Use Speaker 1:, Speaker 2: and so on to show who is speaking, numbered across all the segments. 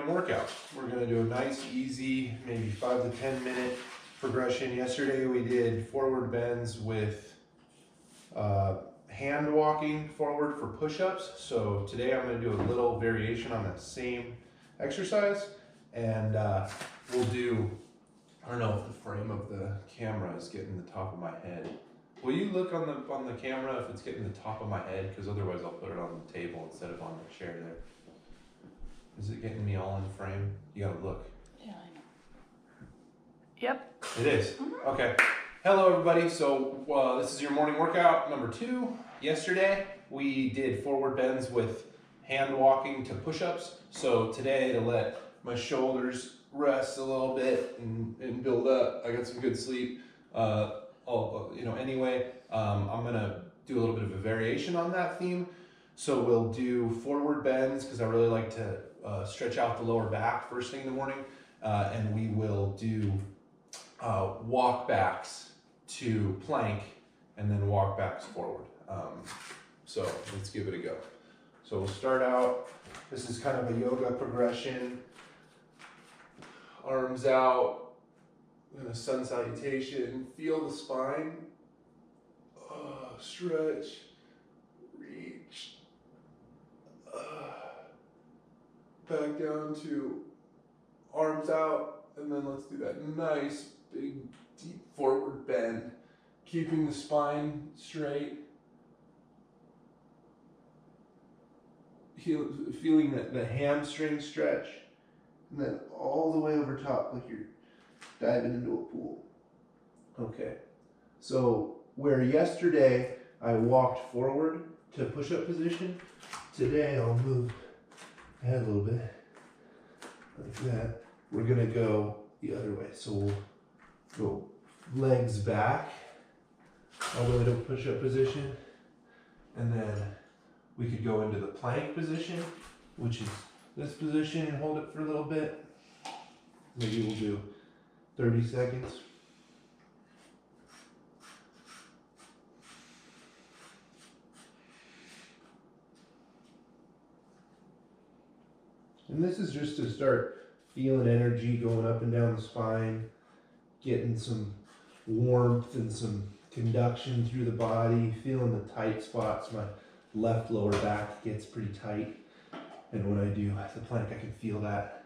Speaker 1: morning workout. We're gonna do a nice, easy, maybe 5 to 10 minute progression. Yesterday we did forward bends with hand walking forward for push-ups. So today I'm gonna do a little variation on that same exercise, and we'll do, I don't know if the frame of the camera is getting the top of my head. Will you look on the camera if it's getting the top of my head? Because otherwise I'll put it on the table instead of on the chair there. Is it getting me all in frame? You gotta look.
Speaker 2: Yeah, I know. Yep.
Speaker 1: It is. Okay. Hello everybody. So this is your morning workout number 2. Yesterday we did forward bends with hand walking to push-ups. So today, to let my shoulders rest a little bit and build up, I got some good sleep. Anyway, I'm gonna do a little bit of a variation on that theme. So we'll do forward bends because I really like to stretch out the lower back first thing in the morning, and we will do walk backs to plank and then walk backs forward. So let's give it a go. So we'll start out, this is kind of a yoga progression. Arms out in a sun salutation. Feel the spine. Stretch, reach. Back down to arms out, and then let's do that nice, big, deep forward bend, keeping the spine straight. Feeling the hamstring stretch, and then all the way over top like you're diving into a pool. Okay, so where yesterday I walked forward to push-up position, today I'll move ahead a little bit like that. We're gonna go the other way, so we'll go legs back all the way to push-up position, and then we could go into the plank position, which is this position, and hold it for a little bit. Maybe we'll do 30 seconds. And this is just to start feeling energy going up and down the spine, getting some warmth and some conduction through the body, feeling the tight spots. My left lower back gets pretty tight, and when I do the plank I can feel that.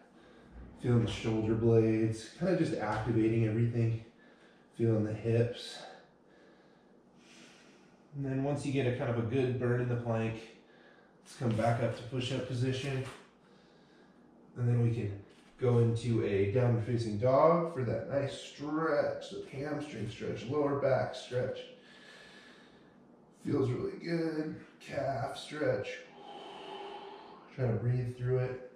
Speaker 1: Feeling the shoulder blades, kind of just activating everything, feeling the hips. And then once you get a kind of a good burn in the plank, let's come back up to push-up position, and then we can go into a downward facing dog for that nice stretch, the hamstring stretch, lower back stretch. Feels really good. Calf stretch. Try to breathe through it.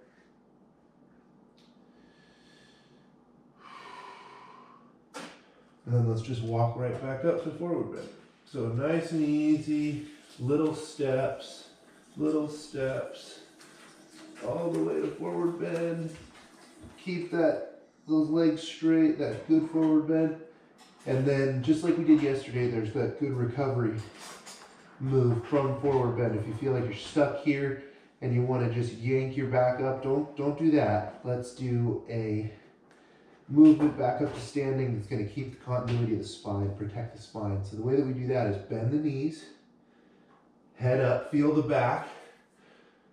Speaker 1: And then let's just walk right back up to forward bend. So nice and easy, little steps, all the way to forward bend. Keep those legs straight, that good forward bend. And then just like we did yesterday, there's that good recovery move from forward bend. If you feel like you're stuck here and you want to just yank your back up, don't do that. Let's do a movement back up to standing that's going to keep the continuity of the spine, protect the spine. So the way that we do that is bend the knees, head up, feel the back.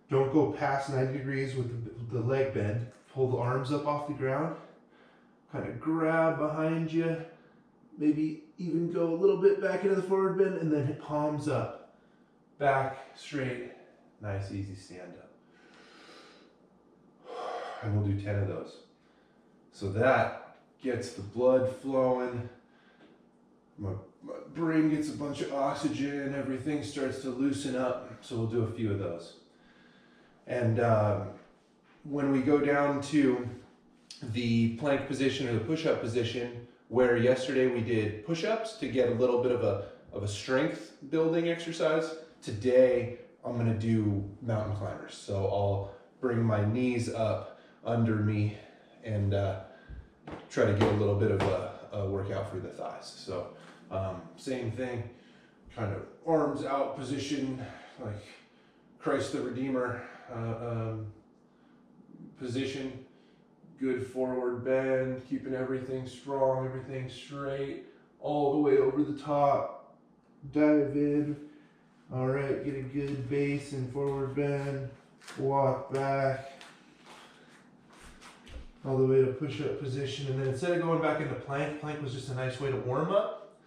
Speaker 1: Don't go past 90 degrees with the leg bend. Pull the arms up off the ground, kind of grab behind you, maybe even go a little bit back into the forward bend, and then hit palms up, back straight, nice easy stand up. And we'll do 10 of those. So that gets the blood flowing, my brain gets a bunch of oxygen, everything starts to loosen up, so we'll do a few of those. And when we go down to the plank position or the push-up position, where yesterday we did push-ups to get a little bit of a strength building exercise, today I'm going to do mountain climbers. So I'll bring my knees up under me and try to get a little bit of a workout for the thighs. So same thing, kind of arms out position, like Christ the Redeemer position, good forward bend, keeping everything strong, everything straight, all the way over the top. Dive in. All right, get a good base and forward bend. Walk back. All the way to push-up position. And then instead of going back into plank, plank was just a nice way to warm up.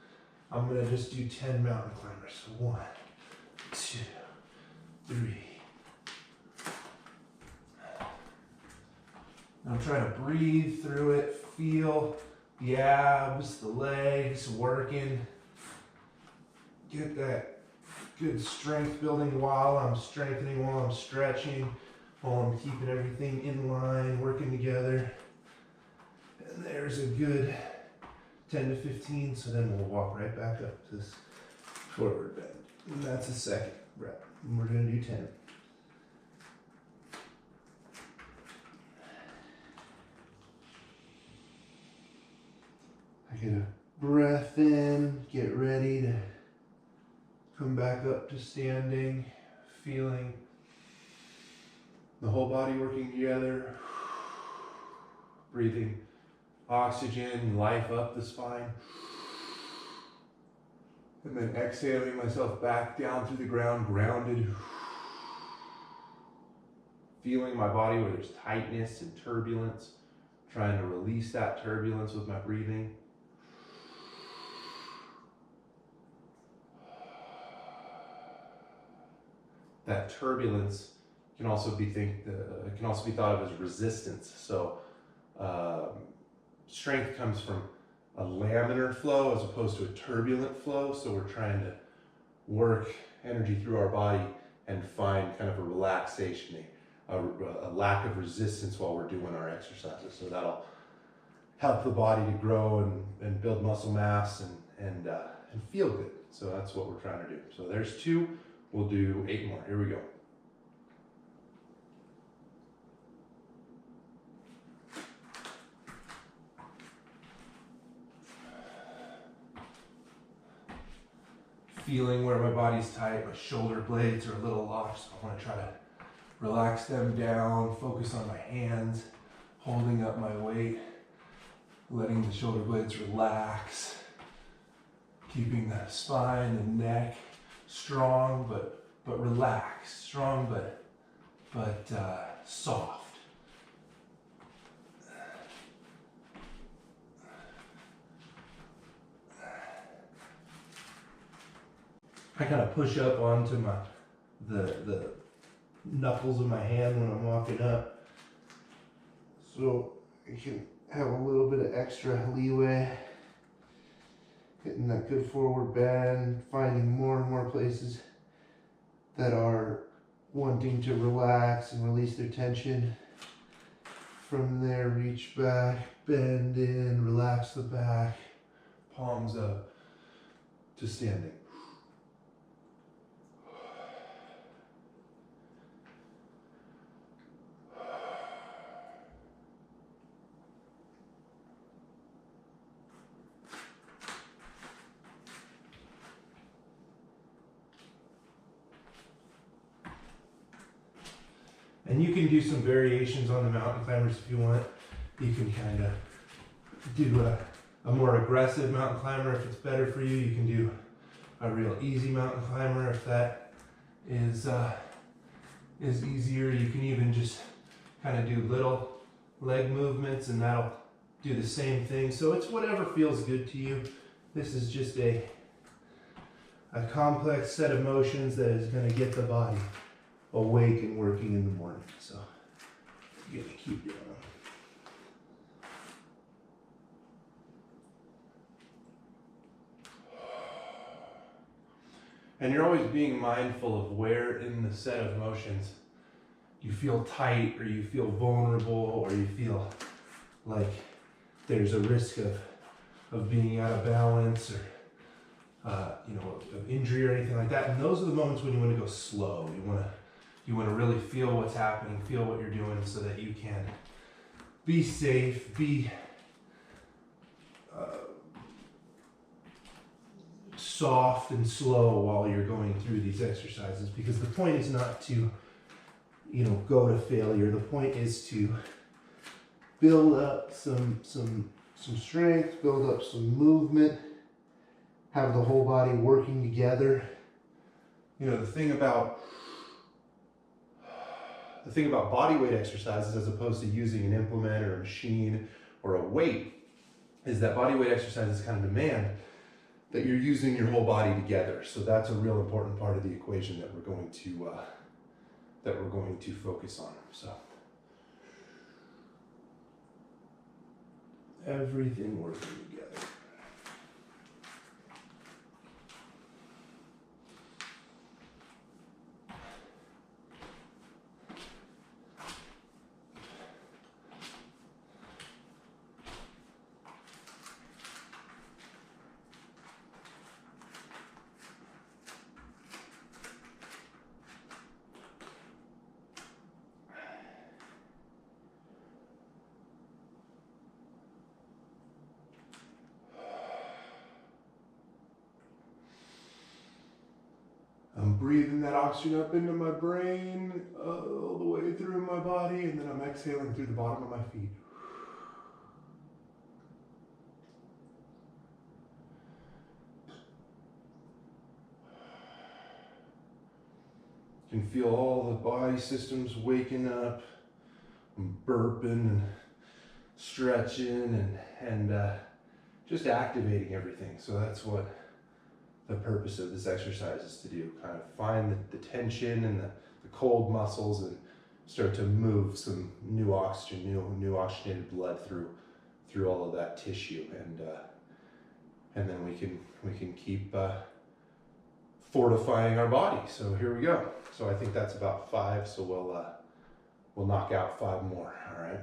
Speaker 1: I'm gonna just do 10 mountain climbers. So 1, 2, 3. I'm trying to breathe through it, feel the abs, the legs working. Get that good strength building while I'm strengthening, while I'm stretching, while I'm keeping everything in line, working together. And there's a good 10 to 15, so then we'll walk right back up to this forward bend. And that's a second rep. And we're gonna do 10. I get a breath in, get ready to come back up to standing, feeling the whole body working together, breathing oxygen, life up the spine, and then exhaling myself back down through the ground, grounded, feeling my body where there's tightness and turbulence, trying to release that turbulence with my breathing. That turbulence can also be thought of as resistance. So strength comes from a laminar flow as opposed to a turbulent flow. So we're trying to work energy through our body and find kind of a relaxation, a lack of resistance while we're doing our exercises. So that'll help the body to grow and build muscle mass and feel good. So that's what we're trying to do. So there's 2. We'll do 8 more. Here we go. Feeling where my body's tight, my shoulder blades are a little locked, so I want to try to relax them down, focus on my hands, holding up my weight, letting the shoulder blades relax, keeping the spine and neck strong but relaxed, strong but soft. I kind of push up onto the knuckles of my hand when I'm walking up, so I can have a little bit of extra leeway. Getting that good forward bend, finding more and more places that are wanting to relax and release their tension. From there, reach back, bend in, relax the back, palms up to standing. And you can do some variations on the mountain climbers if you want. You can kind of do a more aggressive mountain climber if it's better for you. You can do a real easy mountain climber if that is easier. You can even just kind of do little leg movements and that'll do the same thing. So it's whatever feels good to you. This is just a complex set of motions that is going to get the body awake and working in the morning. So you're gonna keep doing them. And you're always being mindful of where in the set of motions you feel tight or you feel vulnerable or you feel like there's a risk of being out of balance or of injury or anything like that. And those are the moments when you want to go slow. You want to really feel what's happening, feel what you're doing so that you can be safe, be soft and slow while you're going through these exercises, because the point is not to go to failure. The point is to build up some strength, build up some movement, have the whole body working together. The thing about bodyweight exercises, as opposed to using an implement or a machine or a weight, is that bodyweight exercises kind of demand that you're using your whole body together. So that's a real important part of the equation that we're going to focus on. So everything working together. I'm breathing that oxygen up into my brain, all the way through my body, and then I'm exhaling through the bottom of my feet. You can feel all the body systems waking up. I'm burping and stretching and just activating everything. So that's what the purpose of this exercise is to do. Kind of find the tension and the cold muscles and start to move some new oxygen, new oxygenated blood through all of that tissue, and then we can keep fortifying our body. So here we go. So I think that's about 5. So we'll knock out 5 more. All right.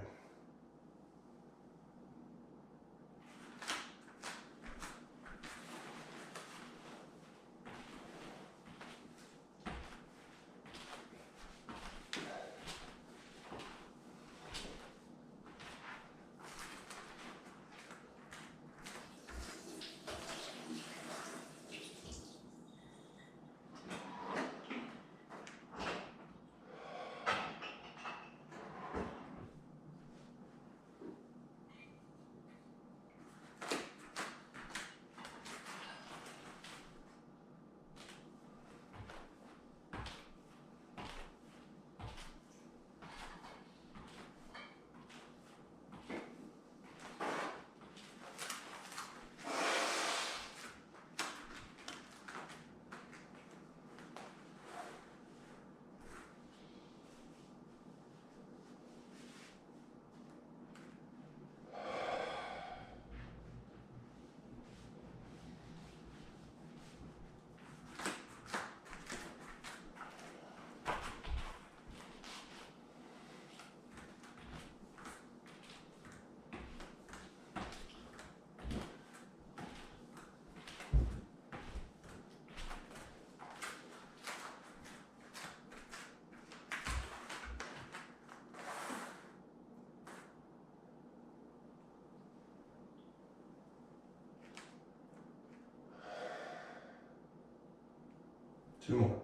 Speaker 1: Two more.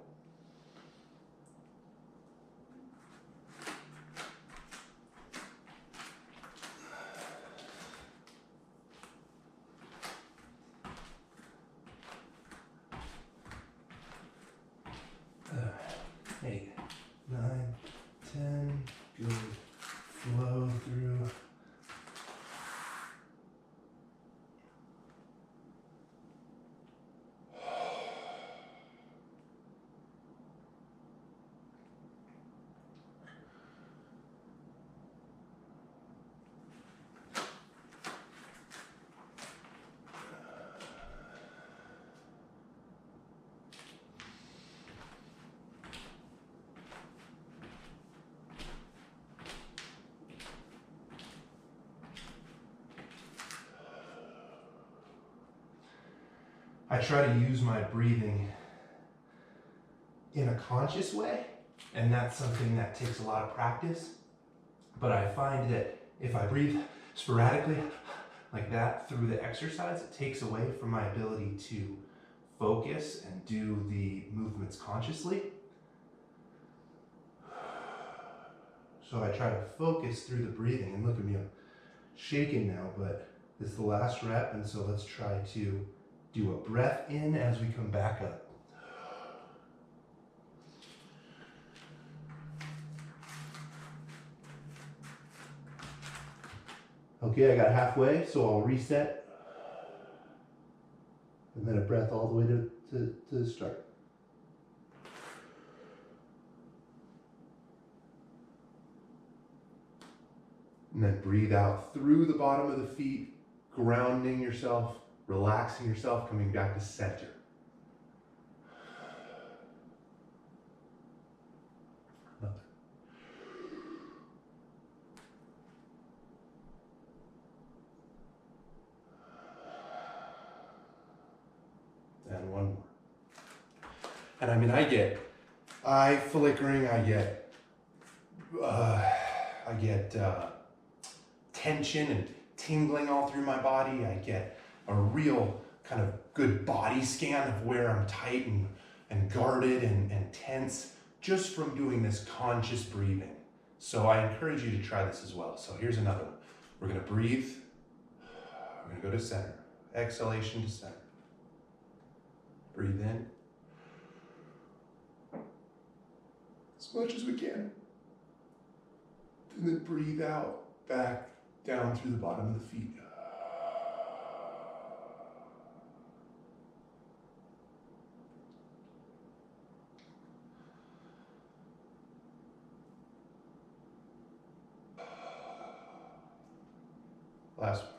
Speaker 1: Eight, 9, 10. Good. Flow through. I try to use my breathing in a conscious way, and that's something that takes a lot of practice. But I find that if I breathe sporadically like that through the exercise, it takes away from my ability to focus and do the movements consciously. So I try to focus through the breathing, and look at me, I'm shaking now, but it's the last rep, and so let's try to do a breath in as we come back up. Okay, I got halfway, so I'll reset. And then a breath all the way to the start. And then breathe out through the bottom of the feet, grounding yourself, relaxing yourself, coming back to center. And one more. And I mean, I get eye flickering, I get tension and tingling all through my body. I get a real kind of good body scan of where I'm tight and guarded and tense just from doing this conscious breathing. So I encourage you to try this as well. So here's another one. We're gonna breathe. We're gonna go to center. Exhalation to center. Breathe in as much as we can. And then breathe out, back down through the bottom of the feet. Last one.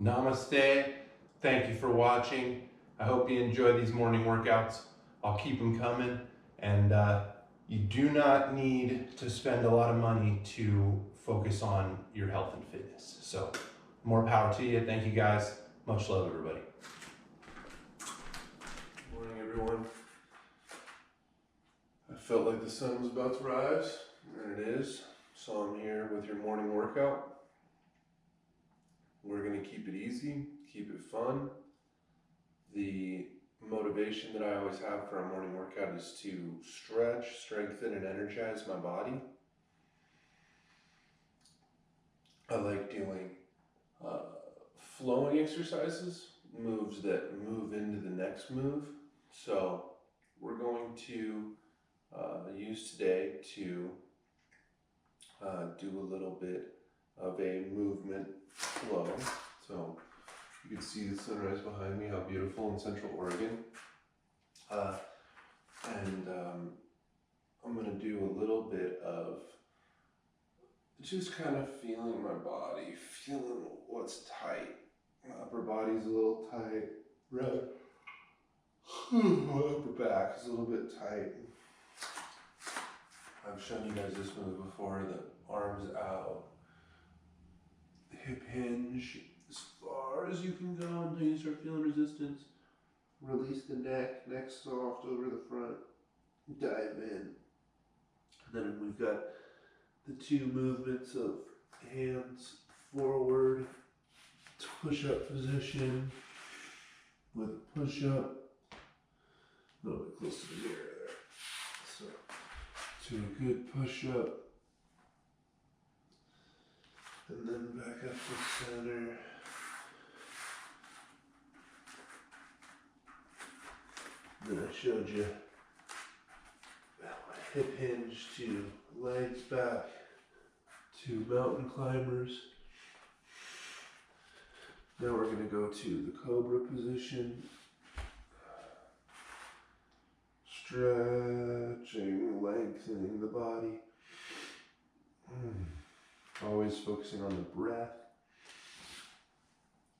Speaker 1: Namaste. Thank you for watching. I hope you enjoy these morning workouts. I'll keep them coming. And you do not need to spend a lot of money to focus on your health and fitness. So more power to you. Thank you guys. Much love, everybody. Morning, everyone. I felt like the sun was about to rise, and it is. So I'm here with your morning workout. We're going to keep it easy, keep it fun. The motivation that I always have for a morning workout is to stretch, strengthen, and energize my body. I like doing flowing exercises, moves that move into the next move. So we're going to use today to do a little bit of a movement flow. So you can see the sunrise behind me, how beautiful in Central Oregon. I'm gonna do a little bit of just kind of feeling my body, feeling what's tight. My upper body's a little tight, right? My upper back is a little bit tight. I've shown you guys this move before, the arms out, hip hinge as far as you can go until you start feeling resistance. Release the neck soft over the front, dive in. And then we've got the two movements of hands forward, push-up position with push-up, a little bit close to the mirror there. So, to a good push-up. And then back up to center. Then I showed you hip hinge to legs back to mountain climbers. Now we're going to go to the cobra position. Stretching, lengthening the body. Always focusing on the breath.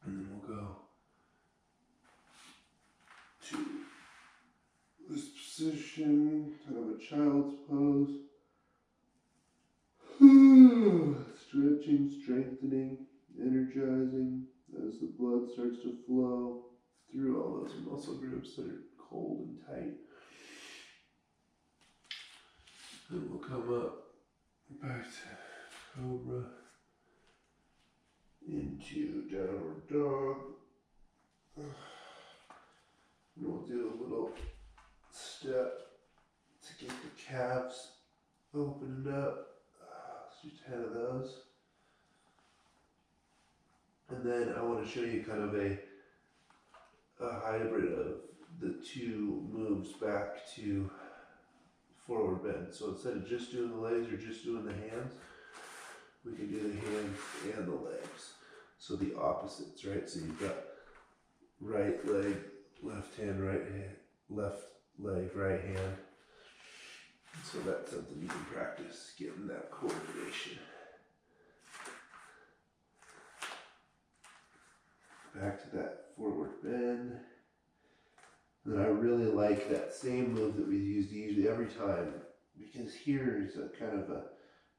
Speaker 1: And then we'll go to this position, kind of a child's pose. Stretching, strengthening, energizing as the blood starts to flow through all those muscle groups that are cold and tight. Then we'll come up back to Cobra into Downward Dog. And we'll do a little step to get the calves opened up. Let's do 10 of those. And then I want to show you kind of a hybrid of the two moves back to forward bend. So instead of just doing the legs or just doing the hands, we can do the hands and the legs. So the opposites, right? So you've got right leg, left hand, right hand, left leg, right hand. So that's something you can practice, getting that coordination. Back to that forward bend. And then I really like that same move that we used usually every time, because here is a kind of a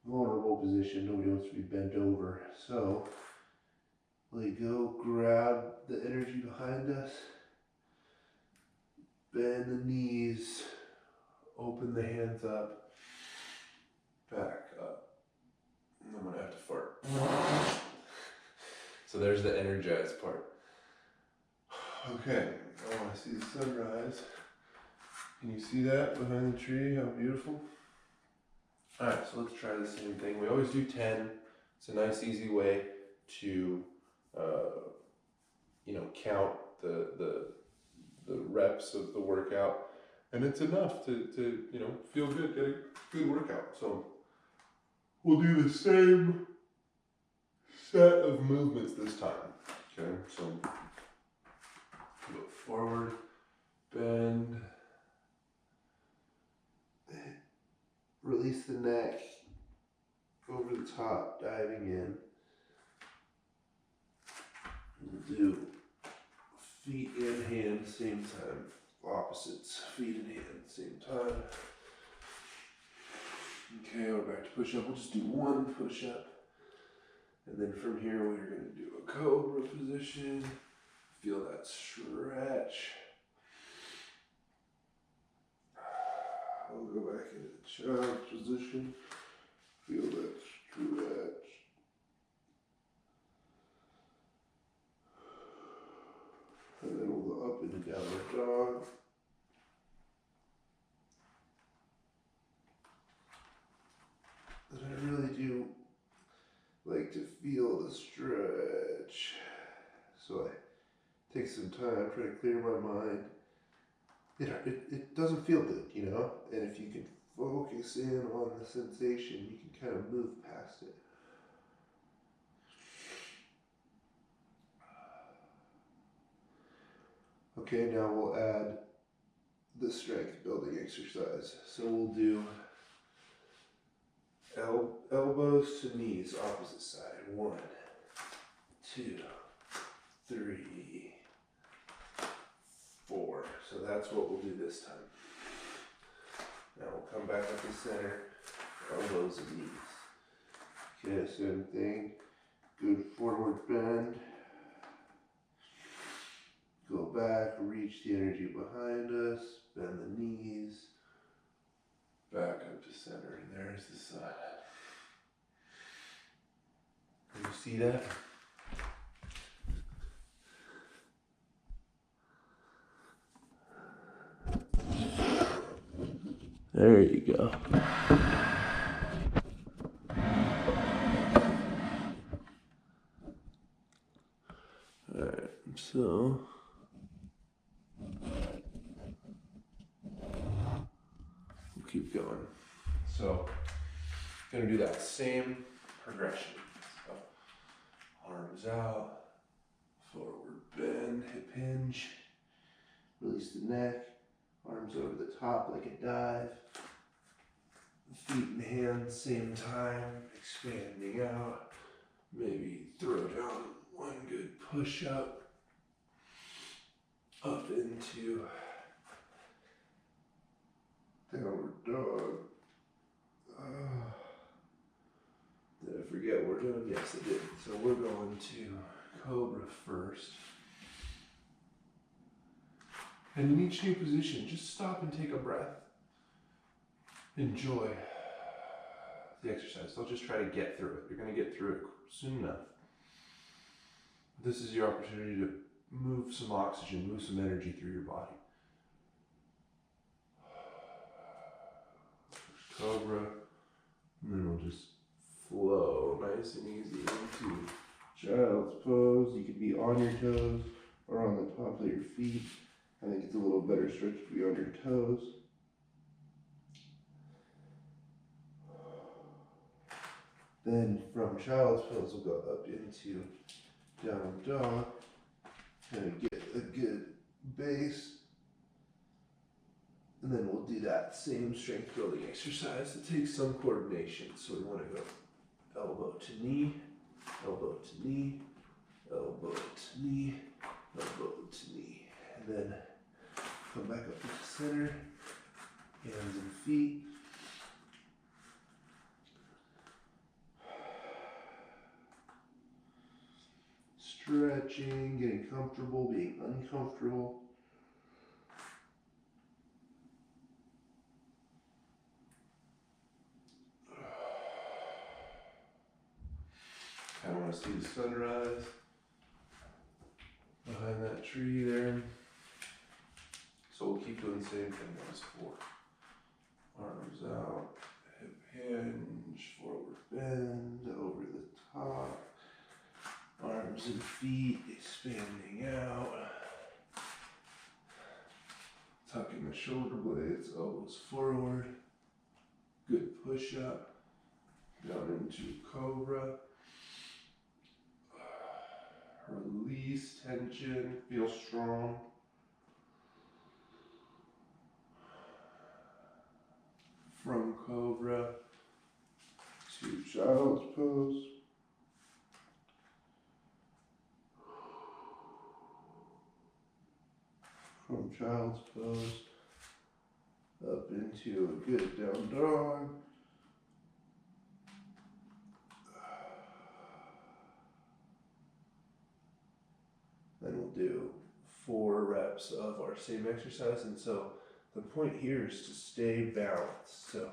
Speaker 1: vulnerable position. Nobody wants to be bent over. So we go grab the energy behind us, bend the knees, open the hands up, back up. And I'm gonna have to fart. So there's the energized part. Okay, I want to see the sunrise. Can you see that behind the tree? How beautiful. Alright, so let's try the same thing. We always do 10. It's a nice easy way to count the reps of the workout. And it's enough to feel good, get a good workout. So we'll do the same set of movements this time. Okay, so go forward, bend, release the neck, over the top, diving in. We'll do feet and hands same time. Opposites, feet and hands same time. Okay, we're back to push up. We'll just do one push up. And then from here, we're going to do a cobra position. Feel that stretch. I'll go back into the child position. Feel that stretch. And then we'll go up into downward dog. And I really do like to feel the stretch. So I take some time, try to clear my mind. It doesn't feel good, And if you can focus in on the sensation, you can kind of move past it. Okay, now we'll add the strength building exercise. So we'll do elbows to knees, opposite side. 1, 2, 3, 4. So that's what we'll do this time. Now we'll come back up to center, elbows and knees. Okay, same thing. Good forward bend. Go back, reach the energy behind us, bend the knees, back up to center, and there's the side. Can you see that? There you go. Alright, so we'll keep going. So gonna do that same progression. So arms out, forward bend, hip hinge, release the neck, arms over the top like a dive, feet and hands same time, expanding out, maybe throw down one good push up into downward dog. Did I forget what we're doing? Yes, I did. So we're going to cobra first. And in each new position, just stop and take a breath. Enjoy the exercise. Don't just try to get through it. You're going to get through it soon enough. This is your opportunity to move some oxygen, move some energy through your body. Cobra, and then we'll just flow nice and easy into child's pose. You could be on your toes or on the top of your feet. I think it's a little better stretch to be on your toes. Then from child's pose, we'll go up into down dog. Kind of get a good base. And then we'll do that same strength building exercise that takes some coordination. So we want to go elbow to knee, elbow to knee, elbow to knee, elbow to knee. And then come back up into center, hands and feet. Stretching, getting comfortable, being uncomfortable. I want to see the sunrise behind that tree there. So we'll keep doing the same thing as before. Arms out, hip hinge, forward bend, over the top. Arms and feet expanding out. Tucking the shoulder blades, elbows forward. Good push up. Down into cobra. Release tension, feel strong. From cobra to child's pose. From child's pose up into a good down dog. Then we'll do 4 reps of our same exercise. And so the point here is to stay balanced. So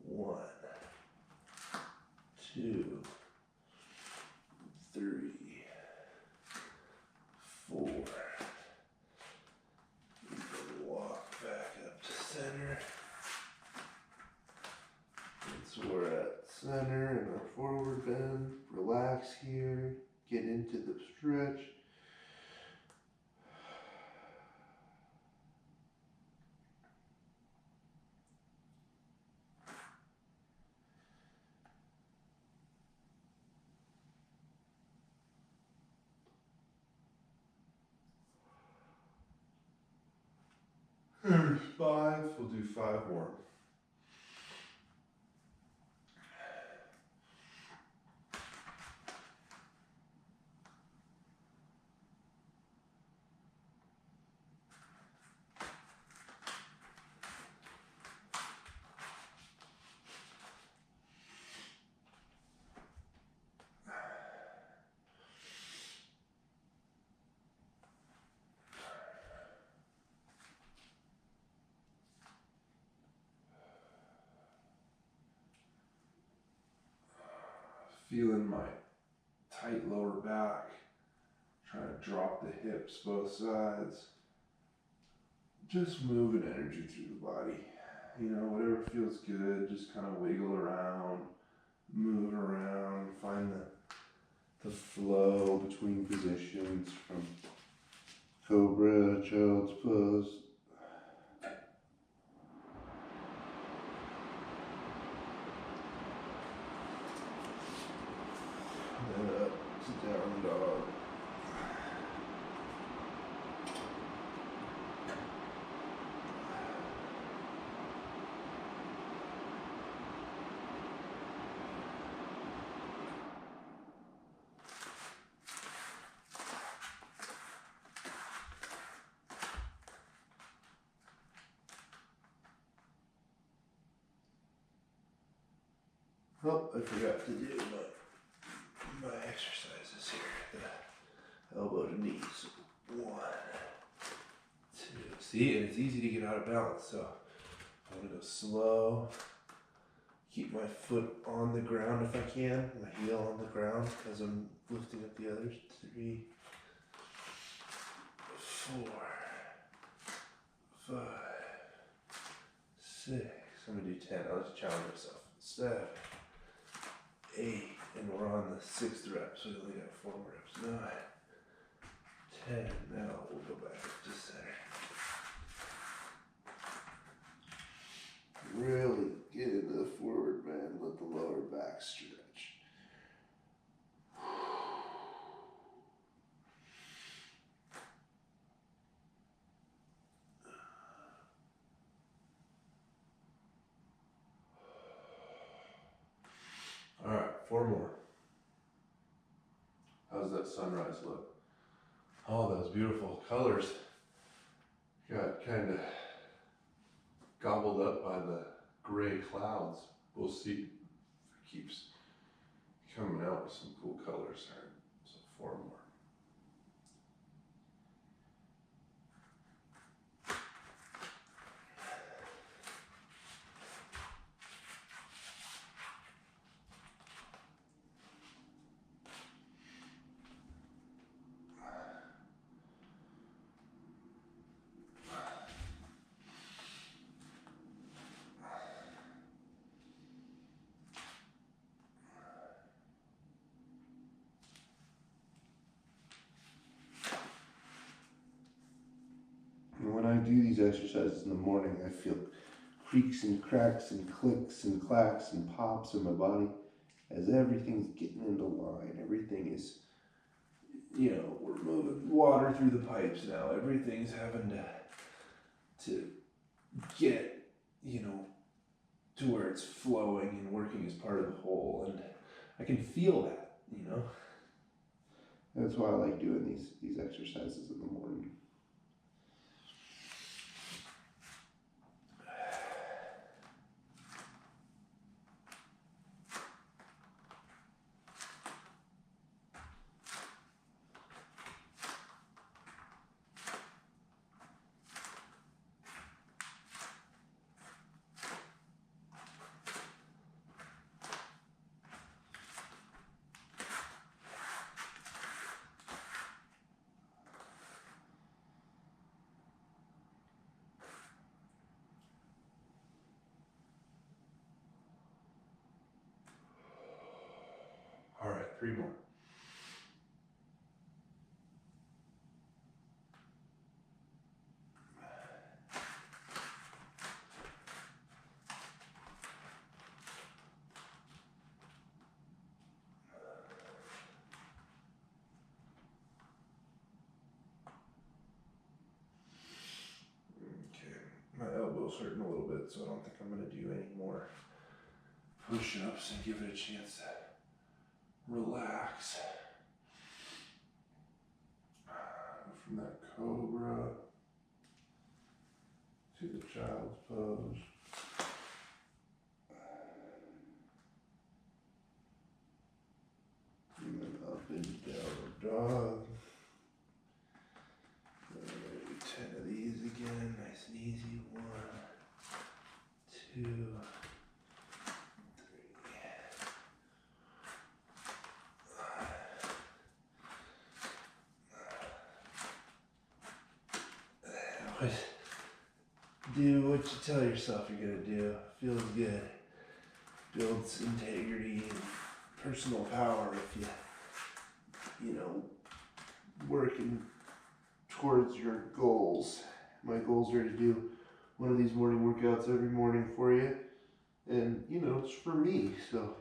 Speaker 1: 1, 2, 3, 4. You can walk back up to center. And so we're at center in our forward bend. Relax here. Get into the stretch. There's 5, we'll do 5 more. Feeling my tight lower back, trying to drop the hips both sides. Just moving energy through the body. You know, whatever feels good, just kind of wiggle around, move around, find the flow between positions from cobra, child's pose. And up to down dog. Oh, I forgot to do my exercises here. The elbow to knee. So 1, 2. See, and it's easy to get out of balance. So I'm gonna go slow. keep my foot on the ground if I can, my heel on the ground because I'm lifting up the others. 3, 4, 5, 6. I'm gonna do 10. I'll just challenge myself. 7, 8, and we're on the 6th rep, so we only got 4 more reps. 9, 10. Now we'll go back up to center. Really get into the forward bend, let the lower back stretch. All right, 4 more. How's that sunrise look? Oh, those beautiful colors got kind of gobbled up by the gray clouds. We'll see if it keeps coming out with some cool colors. All right, so 4 more. When I do these exercises in the morning, I feel creaks and cracks and clicks and clacks and pops in my body as everything's getting into line. Everything is, we're moving water through the pipes now. Everything's having to get, to where it's flowing and working as part of the whole. And I can feel that, That's why I like doing these exercises in the morning. All right, 3 more. Okay, my elbow's hurting a little bit, so I don't think I'm going to do any more push-ups and give it a chance to relax. From that cobra to the child's pose. And then up and down dog. And I'm going to do 10 of these again, nice and easy. 1, 2, 3. Do what you tell yourself you're gonna do. Feels good. Builds integrity and personal power if working towards your goals. My goals are to do one of these morning workouts every morning for you. And, it's for me. So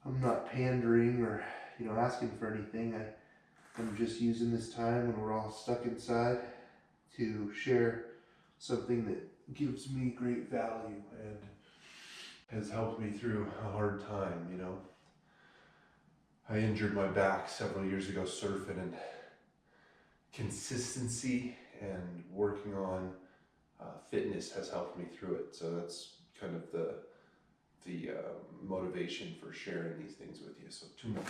Speaker 1: I'm not pandering or, asking for anything. I'm just using this time when we're all stuck inside to share something that gives me great value and has helped me through a hard time, I injured my back several years ago surfing, and consistency and working on fitness has helped me through it. So that's kind of the motivation for sharing these things with you. So 2 more.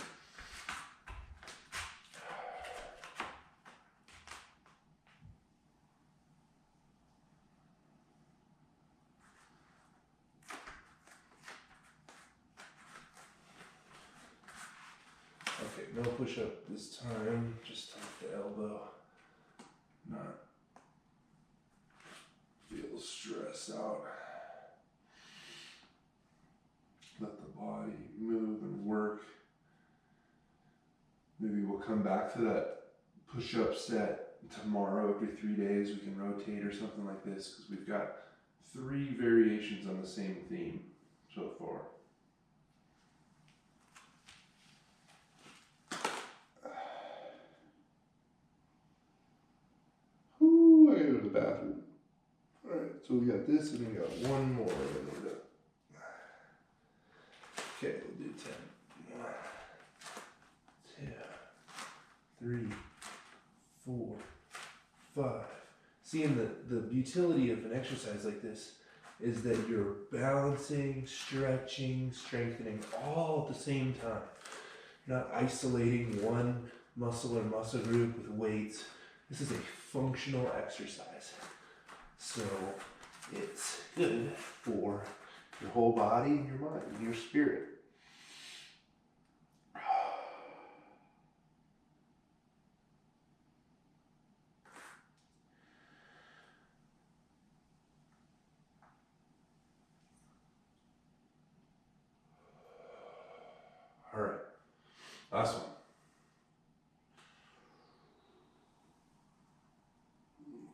Speaker 1: no push-up this time, just tuck the elbow. Not feel stressed out. Let the body move and work. Maybe we'll come back to that push-up set tomorrow. Every 3 days we can rotate or something like this, because we've got 3 variations on the same theme so far. Ooh, I gotta go to the bathroom. Alright, so we got this and we got one more. Okay, we'll do 10. 1, 2, 3, 4, 5. Seeing the utility of an exercise like this is that you're balancing, stretching, strengthening all at the same time. You're not isolating one muscle or muscle group with weights. This is a functional exercise. So it's good for your whole body and your mind and your spirit. All right, last one.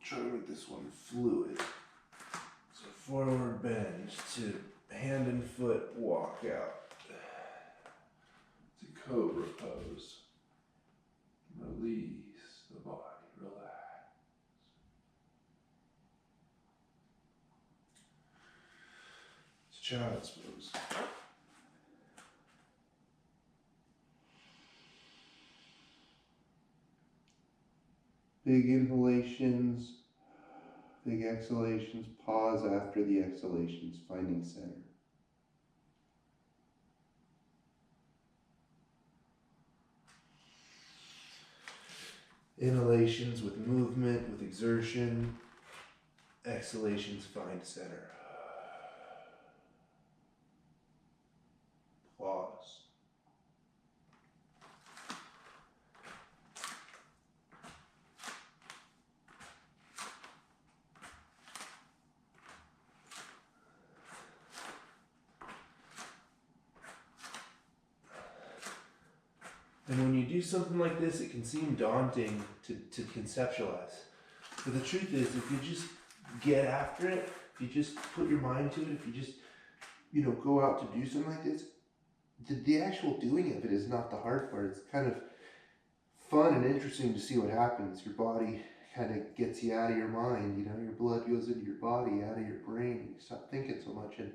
Speaker 1: Try to make this one fluid. So forward bend to hand and foot walk out. To cobra pose. Release the body, relax. It's child's pose. Big inhalations, big exhalations, pause after the exhalations, finding center. Inhalations with movement, with exertion, exhalations find center. Pause. And when you do something like this, it can seem daunting to conceptualize. But the truth is, if you just get after it, if you just put your mind to it, if you just, go out to do something like this, the actual doing of it is not the hard part. It's kind of fun and interesting to see what happens. Your body kind of gets you out of your mind, your blood goes into your body, out of your brain, you stop thinking so much, and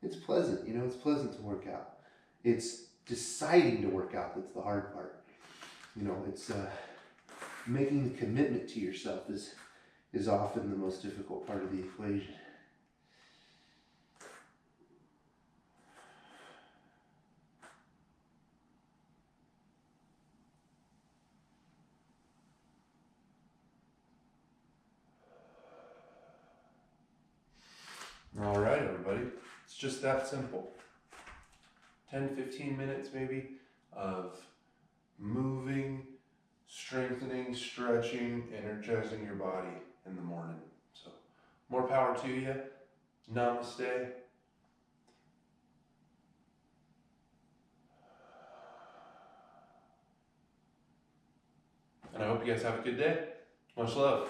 Speaker 1: it's pleasant, it's pleasant to work out. It's deciding to work out that's the hard part. It's making the commitment to yourself is often the most difficult part of the equation. All right, everybody. It's just that simple. 10-15 minutes maybe of moving, strengthening, stretching, energizing your body in the morning. So more power to you. Namaste. And I hope you guys have a good day. Much love.